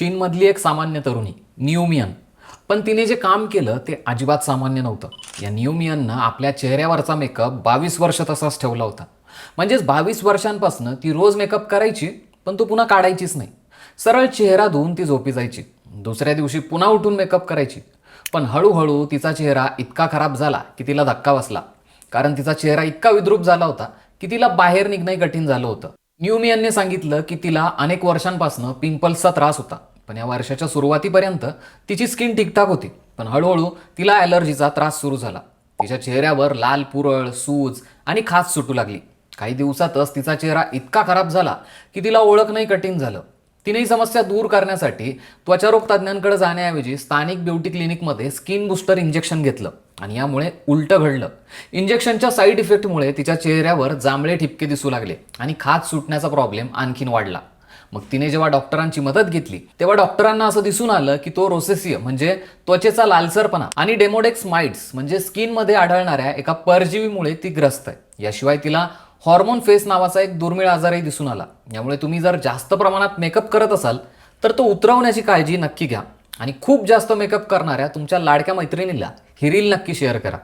चीनमधली एक सामान्य तरुणी नियोमियन. पण तिने जे काम केलं ते अजिबात सामान्य नव्हतं. या नियोमियननं आपल्या चेहऱ्यावरचा मेकअप 22 वर्ष तसाच ठेवला होता. म्हणजेच 22 वर्षांपासून ती रोज मेकअप करायची, पण तो पुन्हा काढायचीच नाही. सरळ चेहरा धुवून ती झोपी जायची. दुसऱ्या दिवशी पुन्हा उठून मेकअप करायची. पण हळूहळू तिचा चेहरा इतका खराब झाला की तिला धक्का बसला. कारण तिचा चेहरा इतका विद्रूप झाला होता की तिला बाहेर निघणंही कठीण झालं होतं. न्यूमियनने सांगितलं की तिला अनेक वर्षांपासून पिंपल्सचा त्रास होता. पण या वर्षाच्या सुरुवातीपर्यंत तिची स्किन ठीकठाक होती. पण हळूहळू तिला ॲलर्जीचा त्रास सुरू झाला. तिच्या चेहऱ्यावर लाल पुरळ, सूज आणि खाज सुटू लागली. काही दिवसातच तिचा चेहरा इतका खराब झाला की तिला ओळखणंही कठीण झालं. तिने ही समस्या दूर करण्यासाठी त्वचारोग तज्ज्ञांकडे जाण्याऐवजी स्थानिक ब्युटी क्लिनिकमध्ये स्किन बूस्टर इंजेक्शन घेतलं आणि यामुळे उलटं घडलं. इंजेक्शनच्या साईड इफेक्टमुळे तिच्या चेहऱ्यावर जांभळे ठिपके दिसू लागले आणि खाज सुटण्याचा प्रॉब्लेम आणखीन वाढला. मग तिने जेव्हा डॉक्टरांची मदत घेतली तेव्हा डॉक्टरांना असं दिसून आलं की तो रोसेसिया म्हणजे त्वचेचा लालसरपणा आणि डेमोडेक्स माइट्स म्हणजे स्किनमध्ये आढळणाऱ्या एका परजीवीमुळे ती ग्रस्त आहे. याशिवाय तिला हॉर्मोन फेस नावाचा एक दुर्मिळ आजारही दिसून आला. यामुळे तुम्ही जर जास्त प्रमाणात मेकअप करत असाल तर तो उतरवण्याची काळजी नक्की घ्या आणि खूप जास्त मेकअप करणाऱ्या तुमच्या लाडक्या मैत्रिणीला ही रील नक्की शेअर करा.